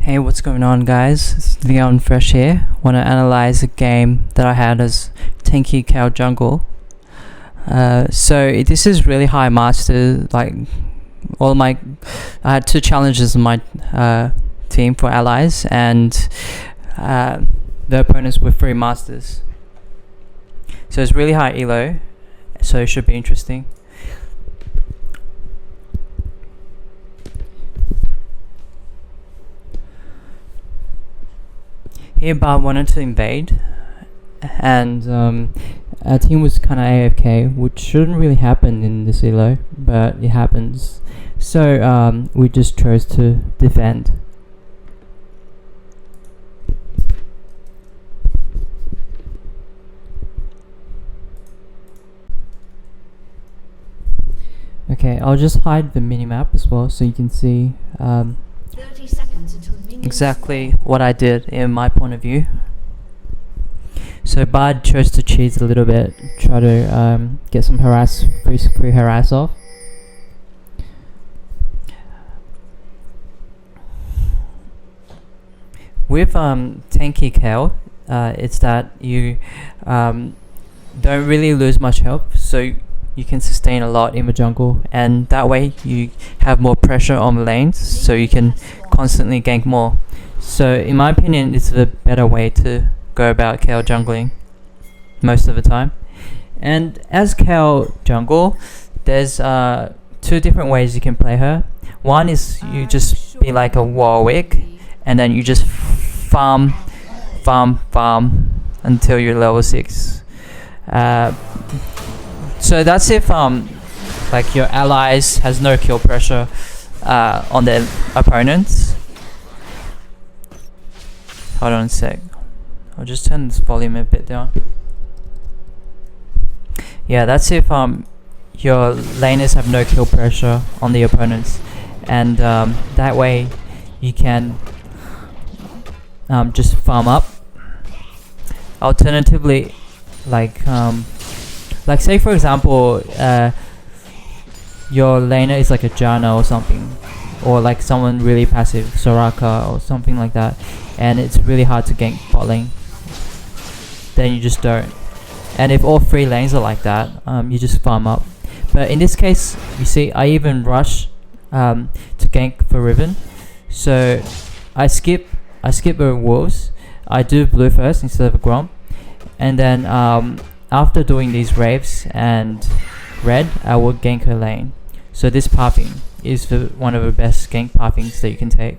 Hey, what's going on, guys? It's Leon Fresh here. Want to analyze a game that I had as tanky Kayle jungle. So this is really high master. Like I had two challenges in my team for allies, and the opponents were three masters. So it's really high elo. So it should be interesting. Here, Bob wanted to invade, and our team was kind of AFK, which shouldn't really happen in this elo, but it happens. So we just chose to defend. Okay, I'll just hide the minimap as well, so you can see 30 seconds until exactly what I did in my point of view. So Bard chose to cheese a little bit, try to get some free harass off. With tanky Kayle, it's that you don't really lose much health, so you can sustain a lot in the jungle, and that way you have more pressure on the lanes, so you can constantly gank more. So in my opinion, it's the better way to go about Kayle jungling most of the time. And as Kayle jungle, there's two different ways you can play her. One is you just be like a Warwick, and then you just farm until you're level 6. So that's if like your allies has no kill pressure on their opponents. Hold on a sec. I'll just turn this volume a bit down. Yeah, that's if your laners have no kill pressure on the opponents, and that way you can just farm up. Alternatively, like say for example, your laner is like a Janna or something, or like someone really passive, Soraka or something like that, and it's really hard to gank bot lane, then you just don't. And if all three lanes are like that, you just farm up. But in this case, you see, I even rush to gank for Riven, so I skip the wolves. I do blue first instead of a Grom, and then after doing these raves and red, I will gank her lane. So this pathing is one of the best gank pathings that you can take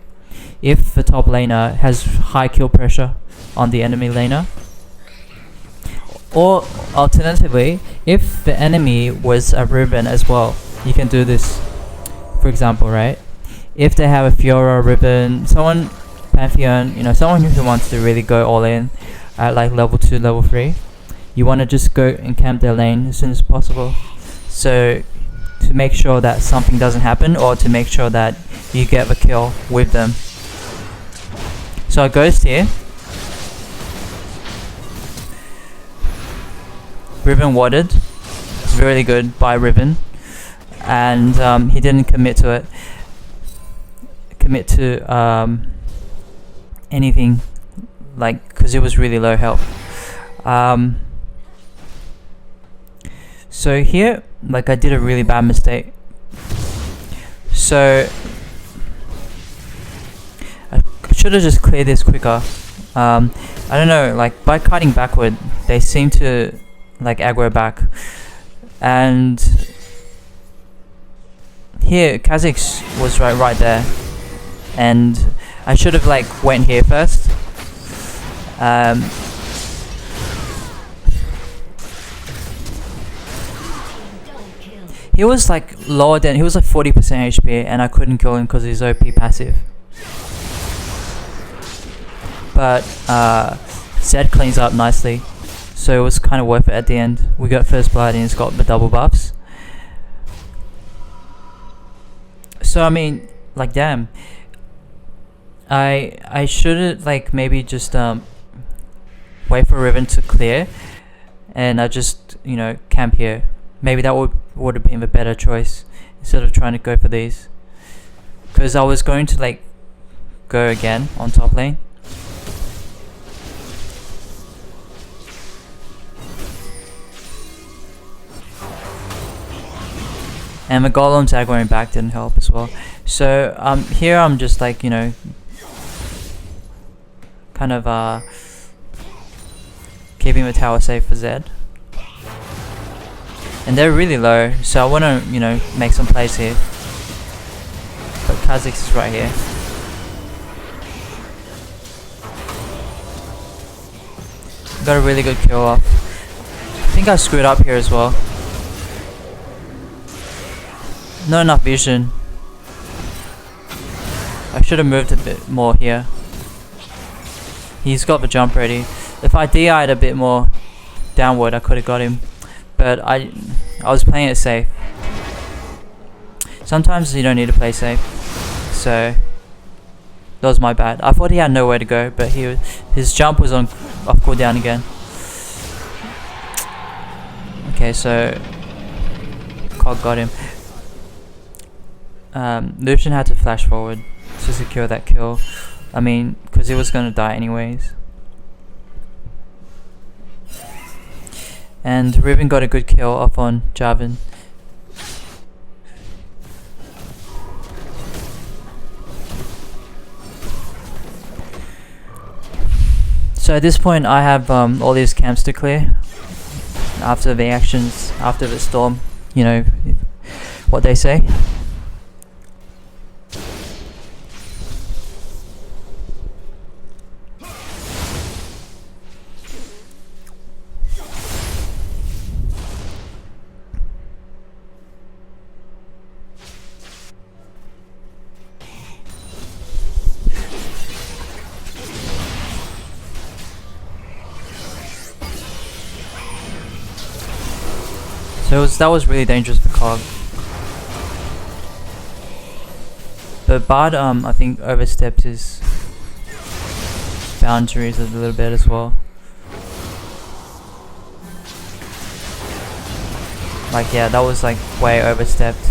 if the top laner has high kill pressure on the enemy laner. Or alternatively, if the enemy was a Riven as well, you can do this. For example, right? If they have a Fiora, Riven, someone Pantheon, someone who wants to really go all in at like level 2, level 3, you want to just go and camp their lane as soon as possible, so to make sure that something doesn't happen, or to make sure that you get the kill with them. So I ghost here. Riven warded. It's really good by Riven, and he didn't commit to anything, like, because it was really low health. So here, like, I did a really bad mistake. So I should have just cleared this quicker. I don't know, like, by cutting backward, they seem to like aggro back. And here, Kha'Zix was right there, and I should have like went here first. He was like lower than, he was like 40% HP, and I couldn't kill him because he's OP passive. But Zed cleans up nicely, so it was kind of worth it at the end. We got first blood and he's got the double buffs. So I mean, like, damn, I should have like maybe just wait for Riven to clear, and I just camp here. Maybe that would have been the better choice instead of trying to go for these, because I was going to like go again on top lane. And the golems aggroing back didn't help as well. So here I'm just like, you know, kind of keeping the tower safe for Zed. And they're really low, so I want to, you know, make some plays here. But Kha'Zix is right here. Got a really good kill off. I think I screwed up here as well. Not enough vision. I should have moved a bit more here. He's got the jump ready. If I DI'd a bit more downward, I could have got him. But I was playing it safe. Sometimes you don't need to play safe. So that was my bad. I thought he had nowhere to go, but his jump was off cooldown again. Okay, so Cog got him. Lucian had to flash forward to secure that kill. I mean, because he was gonna die anyways. And Riven got a good kill off on Jarvan. So at this point I have all these camps to clear. After the actions, after the storm, you know what they say. So that was really dangerous for Cog. But Bard, I think overstepped his boundaries a little bit as well. Like, yeah, that was like way overstepped.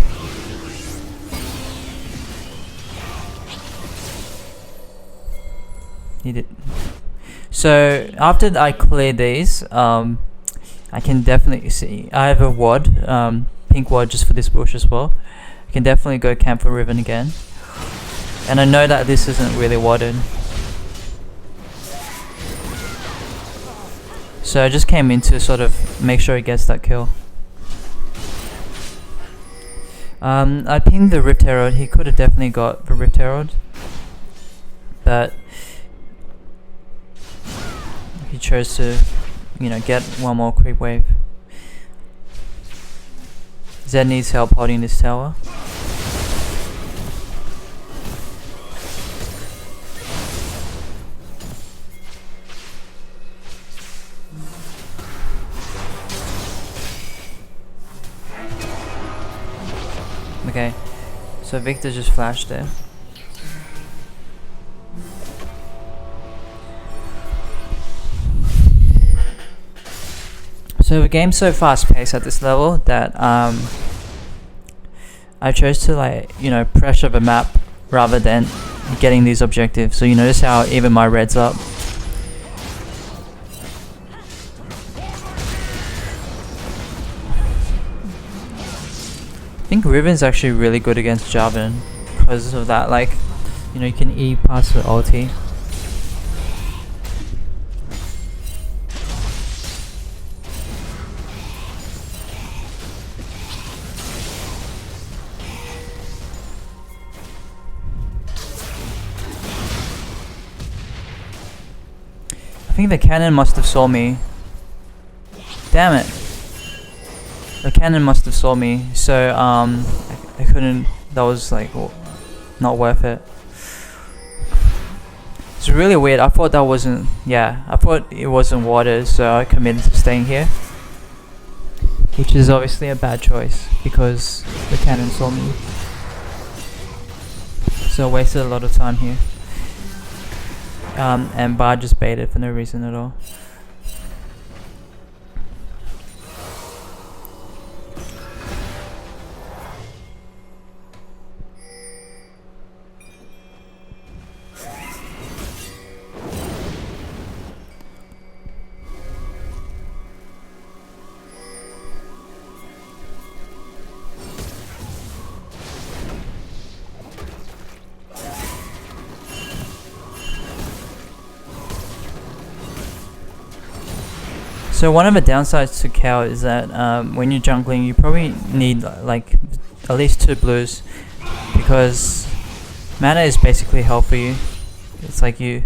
He did. So after I clear these, I can definitely see I have a ward, pink ward just for this bush as well. I can definitely go camp for Riven again. And I know that this isn't really warded. So I just came in to sort of make sure he gets that kill. I pinged the Rift Herald. He could have definitely got the Rift Herald, but he chose to, you know, get one more creep wave. Zed needs help holding this tower. Okay, so Victor just flashed there. So the game's so fast paced at this level that I chose to, like, you know, pressure the map rather than getting these objectives. So you notice how even my red's up. I think Riven's actually really good against Jarvan because of that, like, you know, you can E past the ulti. I think the cannon must have saw me. Damn it. The cannon must have saw me, so I couldn't, that was like not worth it. It's really weird. I thought that wasn't, yeah, I thought it wasn't water, so I committed to staying here. Which is obviously a bad choice because the cannon saw me. So I wasted a lot of time here. And Bard just baited for no reason at all. So one of the downsides to Kayle is that when you're jungling, you probably need like at least 2 blues, because mana is basically hell for you. It's like you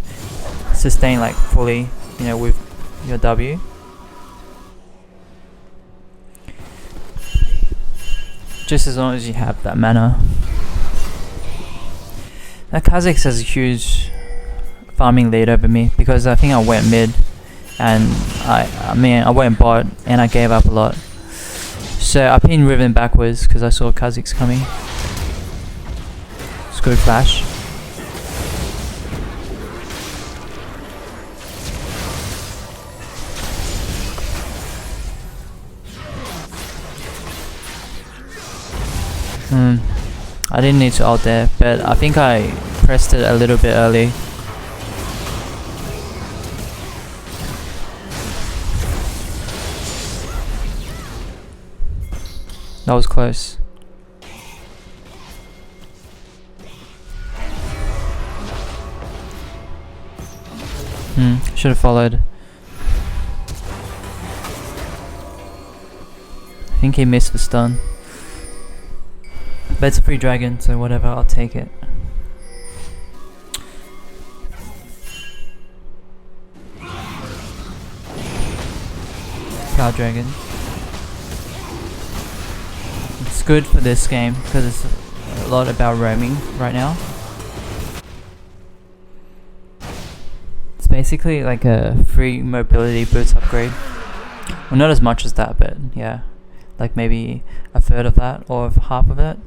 sustain like fully, you know, with your W. Just as long as you have that mana. Now Kha'Zix has a huge farming lead over me because I think I went mid, and I went bot and I gave up a lot. So I pinned Riven backwards because I saw Kha'Zix coming. It's good flash. I didn't need to ult there, but I think I pressed it a little bit early. That was close. Should have followed. I think he missed the stun. But it's a free dragon, so whatever, I'll take it. Cloud dragon. It's good for this game because it's a lot about roaming right now. It's basically like a free mobility boots upgrade. Well, not as much as that, but yeah, like maybe a third of that or half of it.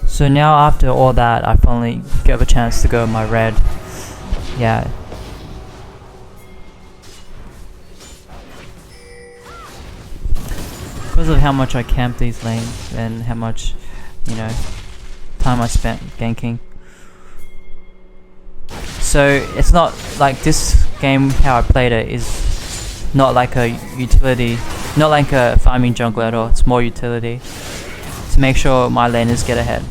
So now after all that, I finally get a chance to go my red. Yeah. Because of how much I camped these lanes and how much, you know, time I spent ganking. So it's not like this game, how I played it is not like a utility, not like a farming jungler at all. It's more utility to make sure my laners get ahead.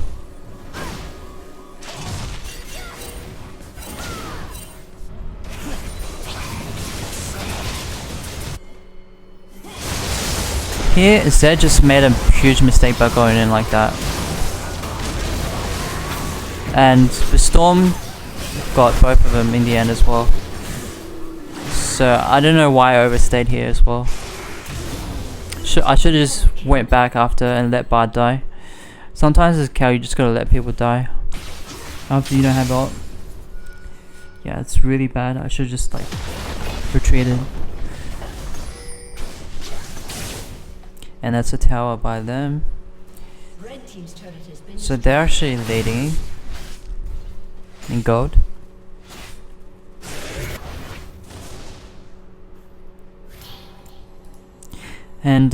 Here, Zed just made a huge mistake by going in like that. And the Storm got both of them in the end as well. So I don't know why I overstayed here as well. I should have just went back after and let Bard die. Sometimes as Kayle, you just gotta let people die after you don't have ult. Yeah, it's really bad. I should have just like retreated. And that's a tower by them. Red team's turret has been So they're actually leading in gold. And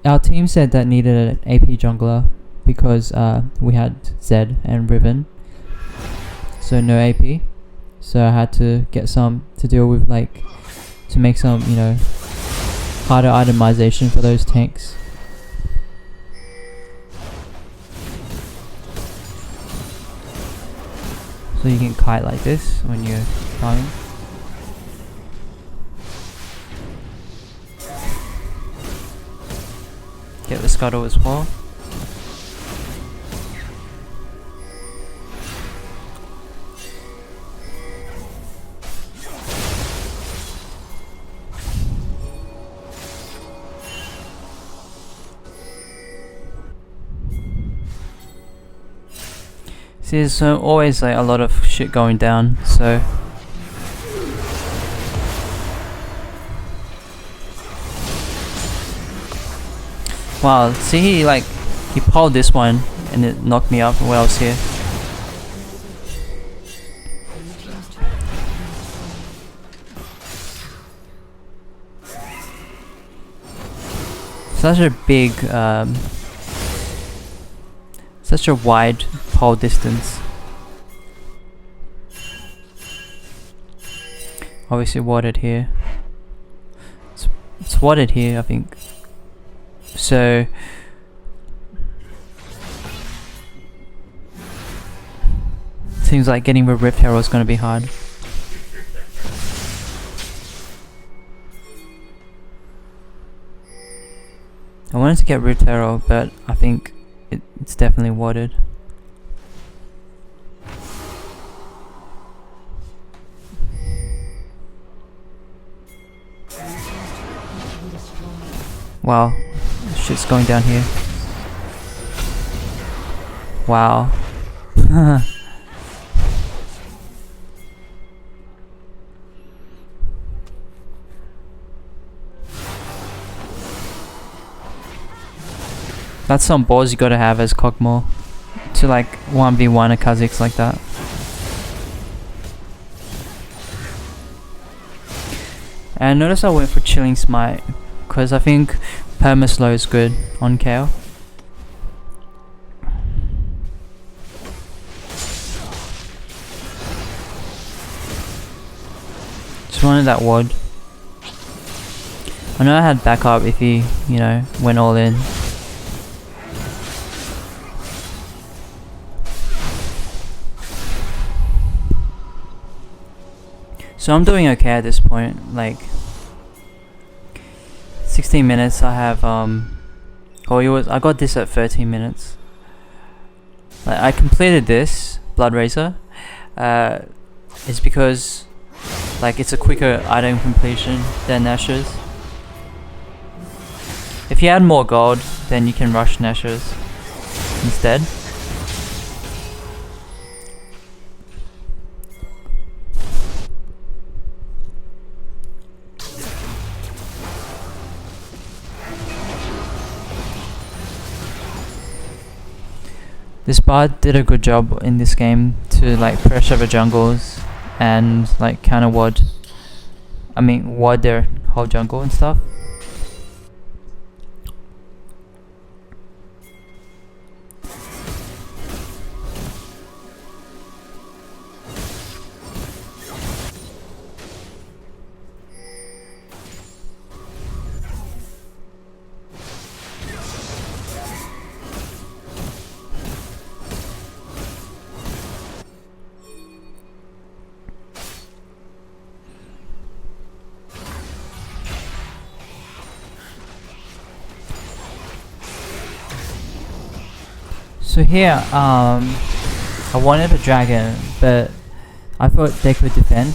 our team said that needed an AP jungler because we had Zed and Riven, so no AP. So I had to get some to deal with, like, to make some, you know, harder itemization for those tanks. So you can kite like this when you're farming. Get the scuttle as well. See, there's always like a lot of shit going down, so wow, see, he pulled this one and it knocked me up while I was here. Such a big such a wide pole distance. Obviously watered here. It's It's wadded here, I think. So seems like getting the Rift Herald is going to be hard. I wanted to get Rift Herald, but I think it's definitely wadded. Wow, shit's going down here. Wow. That's some balls you gotta have as Kog'Maw to like 1v1 a Kha'Zix like that. And notice I went for Chilling Smite because I think Permaslow is good on Kayle. Just wanted that ward. I know I had backup if he, you know, went all in. So I'm doing okay at this point, like 16 minutes. I have I got this at 13 minutes. Like, I completed this Blood Razor. It's because like it's a quicker item completion than Nashor's. If you add more gold, then you can rush Nashor's instead. This bard did a good job in this game to like pressure the jungles and like counter ward their whole jungle and stuff. So here, I wanted a dragon, but I thought they could defend.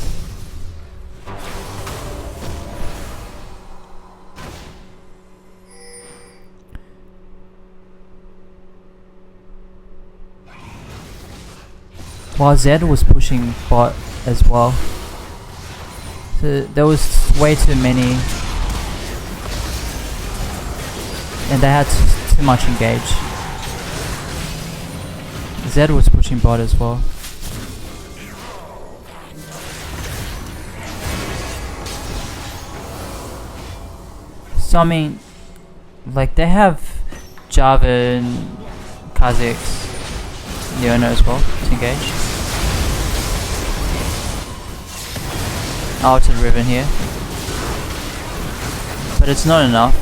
While Zed was pushing bot as well. So there was way too many, and they had too much engage. Zed was pushing bot as well. So I mean, like they have Jarvan, Kha'Zix, Leona as well to engage. Oh, to the Riven here, but it's not enough.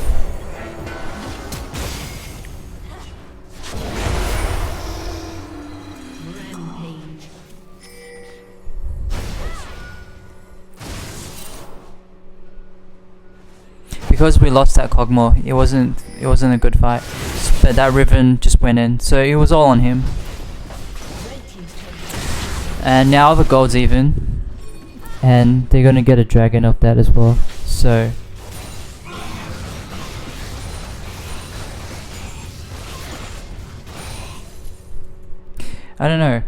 Because we lost that Kog'Maw, it wasn't a good fight. But that Riven just went in, so it was all on him. And now the gold's even, and they're gonna get a dragon off that as well. So I don't know.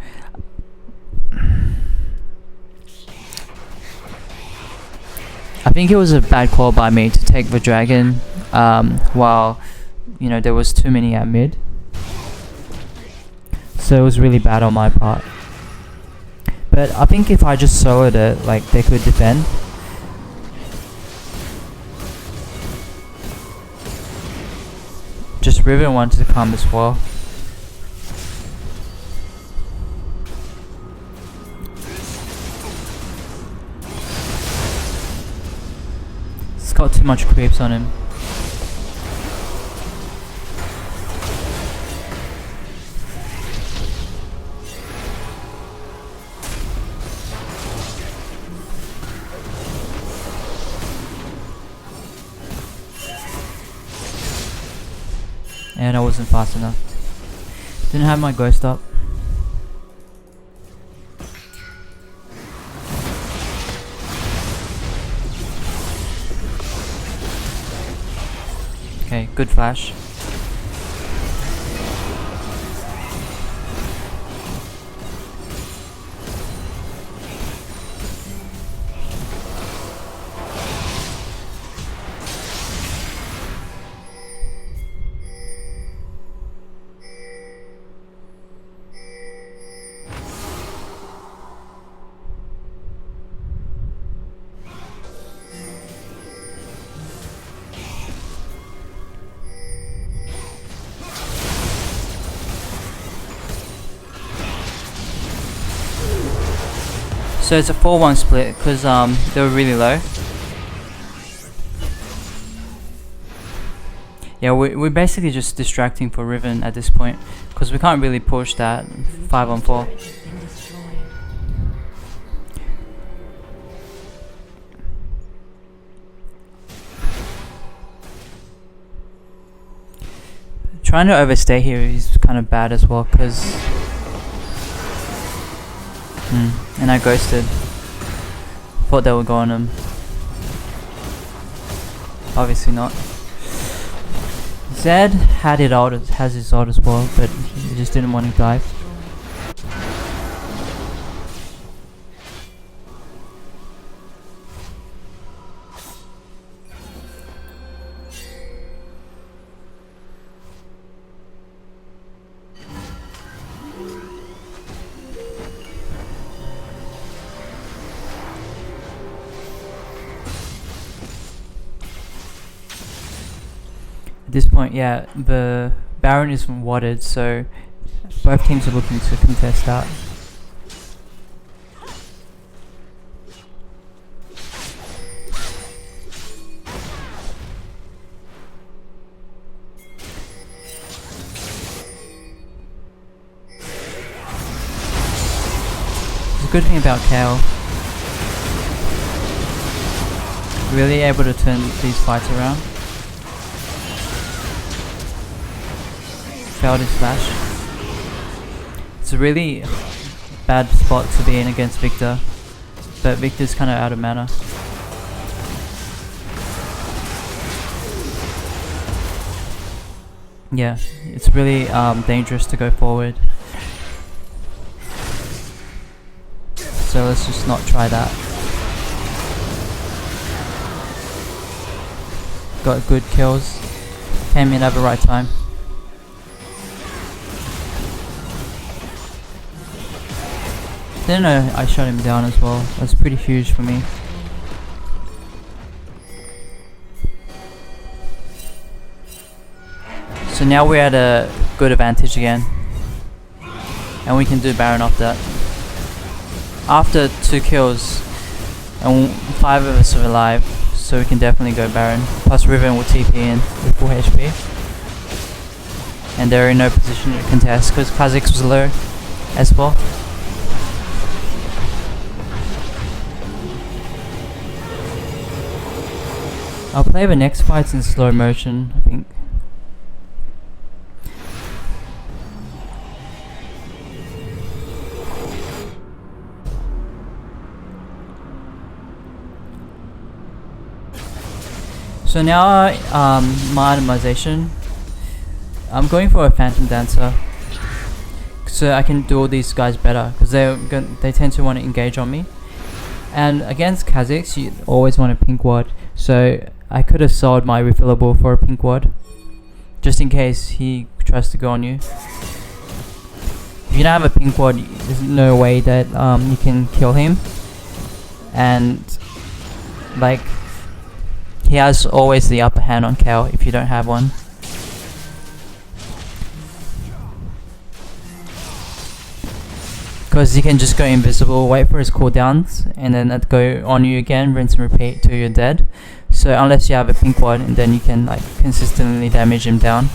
I think it was a bad call by me to take the dragon while, you know, there was too many at mid. So it was really bad on my part. But I think if I just soloed it, like, they could defend. Just Riven wanted to come as well. got too much creeps on him. And I wasn't fast enough. Didn't have my ghost up. Okay, good flash. So it's a 4-1 split because they were really low. Yeah, we're basically just distracting for Riven at this point because we can't really push that 5-on-4. Trying to overstay here is kind of bad as well because and I ghosted. Thought they would go on him. Obviously not. Zed had it out, has his ult as well, but he just didn't want to dive. At this point, yeah, the Baron isn't wadded, so both teams are looking to contest that. The good thing about Kayle, really able to turn these fights around. Failed his flash. It's a really bad spot to be in against Victor, but Victor's kind of out of mana. Yeah, it's really dangerous to go forward. So let's just not try that. Got good kills. Came in at the right time. Didn't know I shot him down as well. That's pretty huge for me. So now we're at a good advantage again. And we can do Baron off that. After 2 kills, and 5 of us are alive, so we can definitely go Baron. Plus Riven will TP in with full HP. And they're in no position to contest because Kha'Zix was low as well. I'll play the next fights in slow motion, I think. So now, my itemization, I'm going for a Phantom Dancer, so I can do all these guys better, because they tend to want to engage on me. And against Kha'Zix, you always want a pink ward, so I could have sold my refillable for a pink ward, just in case he tries to go on you. If you don't have a pink ward, there's no way that you can kill him. And like, he has always the upper hand on Kayle if you don't have one. Because you can just go invisible, wait for his cooldowns, and then go on you again, rinse and repeat till you're dead. So unless you have a pink one, and then you can like consistently damage him down.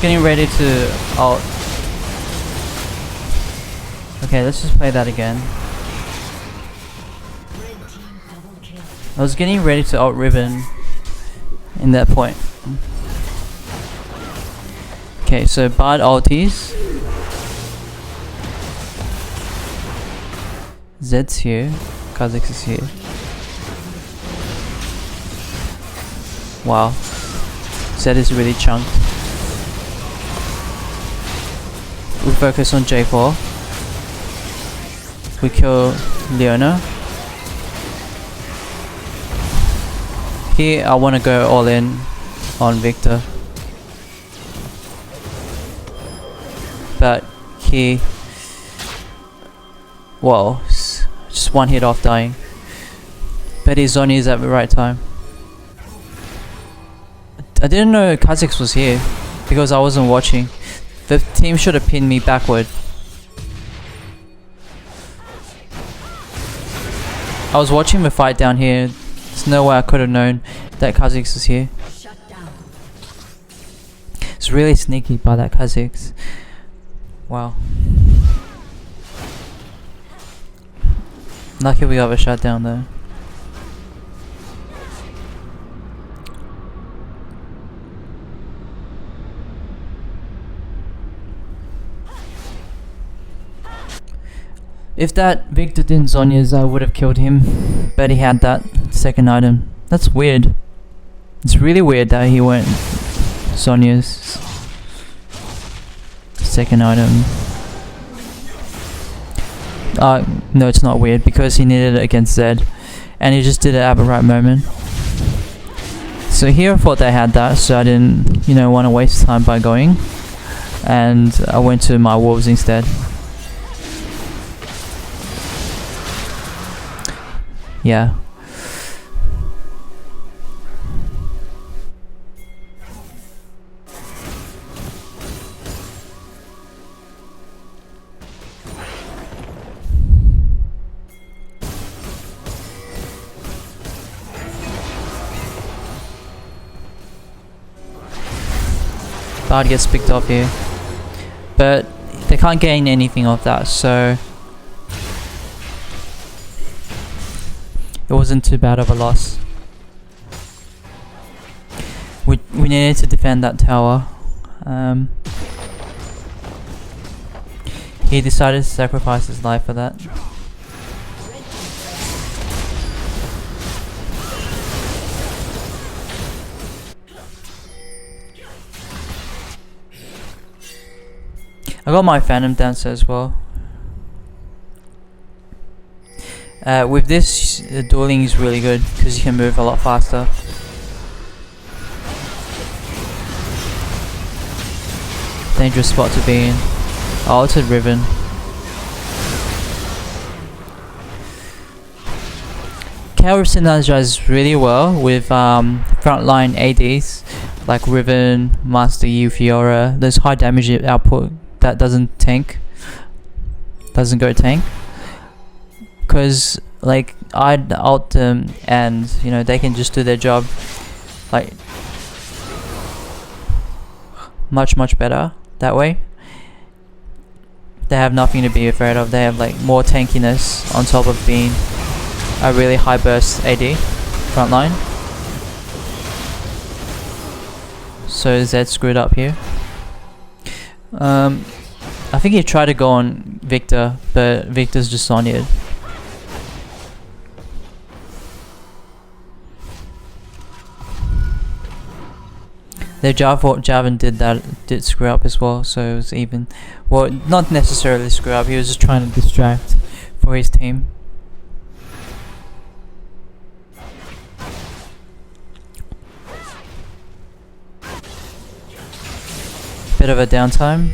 Getting ready to ult. Okay, let's just play that again. I was getting ready to ult Ribbon in that point. Okay, so Bard ulties. Zed's here. Kha'Zix is here. Wow. Zed is really chunked. We focus on J4. We kill Leona. Here I want to go all in on Victor. But he... well, just one hit off dying. But his Zhonya's is at the right time. I didn't know Kha'Zix was here because I wasn't watching. The team should have pinned me backward. I was watching the fight down here. There's no way I could have known that Kha'Zix is here. It's really sneaky by that Kha'Zix. Wow. Lucky we got a shutdown though. If that Victor didn't Zhonya's, I would have killed him, but he had that second item. That's weird. It's really weird that he went Zhonya's second item. No, it's not weird because he needed it against Zed, and he just did it at the right moment. So here I thought they had that, so I didn't, want to waste time by going, and I went to my wolves instead. Yeah. Bard gets picked off here, but they can't gain anything off that, so it wasn't too bad of a loss. We needed to defend that tower. He decided to sacrifice his life for that. I got my Phantom Dancer as well. With this, dueling is really good because you can move a lot faster. Dangerous spot to be in. I ulted Riven. Kayle synergizes really well with frontline ADs like Riven, Master Yi, Fiora. There's high damage output that doesn't go tank. Because like I'd ult them and they can just do their job like much better that way. They have nothing to be afraid of. They have like more tankiness on top of being a really high burst AD frontline. So Zed screwed up here. I think he tried to go on Victor, but Victor's just Sonya'd. The Jarvan did screw up as well, so it was even. Well, not necessarily screw up, he was just trying to distract for his team. bit of a downtime.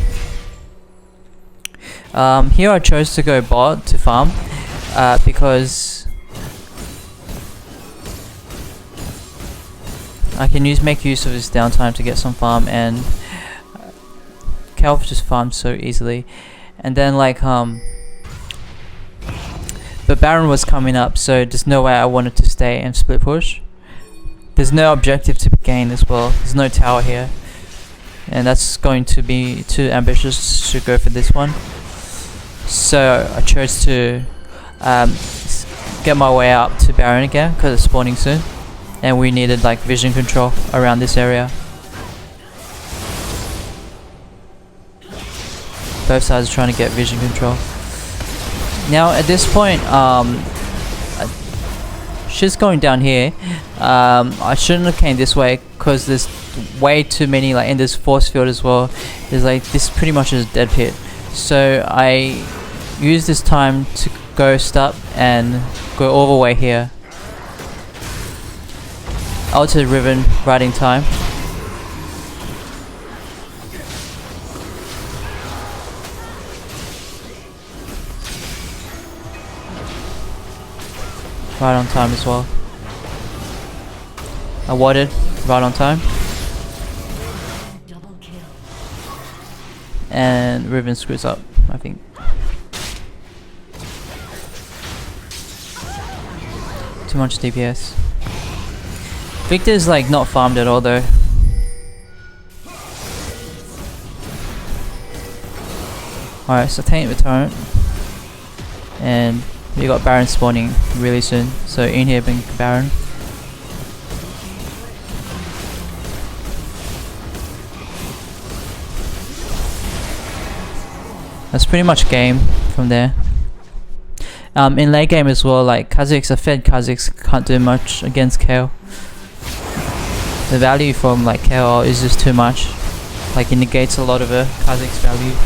Here I chose to go bot to farm because I can make use of this downtime to get some farm, and Kayle just farms so easily. And then like the Baron was coming up, so there's no way I wanted to stay and split push. There's no objective to be gained as well. There's no tower here, and that's going to be too ambitious to go for this one. So I chose to get my way out to Baron again because it's spawning soon, and we needed like vision control around this area. Both sides are trying to get vision control. Now at this point, she's going down here. I shouldn't have came this way because there's way too many, like in this force field as well. There's like, this pretty much is a dead pit. So I use this time to ghost up and go all the way here. Ulti Riven right in time. Right on time as well. I warded right on time. Double kill. And Riven screws up, I think. Too much DPS. Victor's like not farmed at all though. Alright, so taint the turret. And we got Baron spawning really soon, so inhibiting Baron. That's pretty much game from there. In late game as well, like Kha'Zix, fed Kha'Zix can't do much against Kayle. The value from like Kayle is just too much. Like it negates a lot of a Kha'Zix value.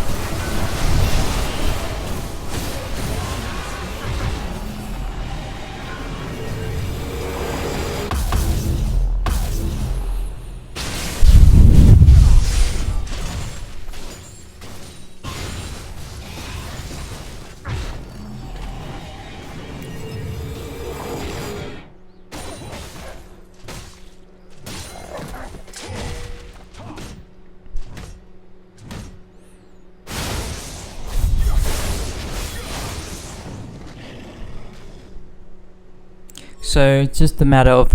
So it's just a matter of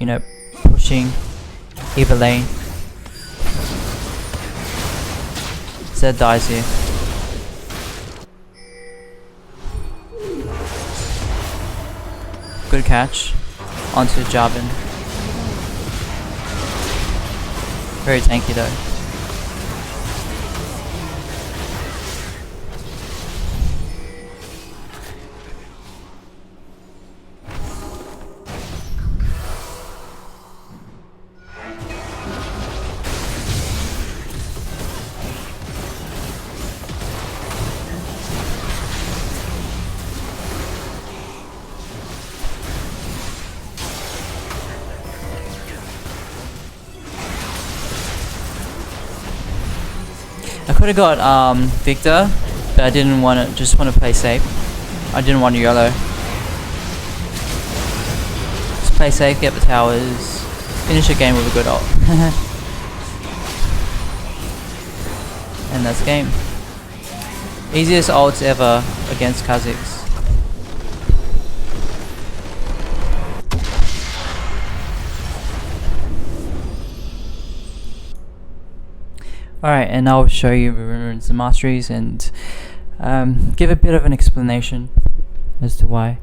you know, pushing either lane. Zed dies here. Good catch onto Jarvan. Very tanky though. I could have got Victor, but I didn't want to. Just want to play safe. I didn't want yellow. Just play safe, get the towers, finish a game with a good ult, and that's game. Easiest ults ever against Kha'Zix. Alright, and I'll show you the runes and masteries and give a bit of an explanation as to why.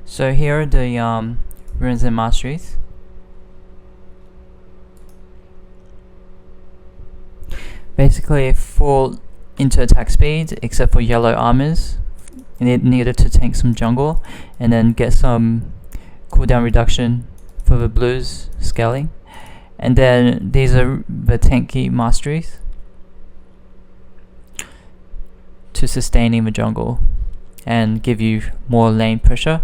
So here are the runes and masteries. Basically full into attack speed except for yellow armors. It needed to tank some jungle and then get some cooldown reduction for the blues scaling, and then these are the tanky masteries to sustaining the jungle and give you more lane pressure.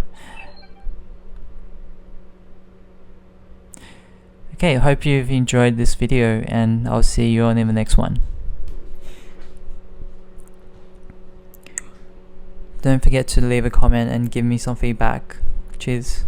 Okay, I hope you've enjoyed this video, and I'll see you on in the next one. Don't forget to leave a comment and give me some feedback. Cheers.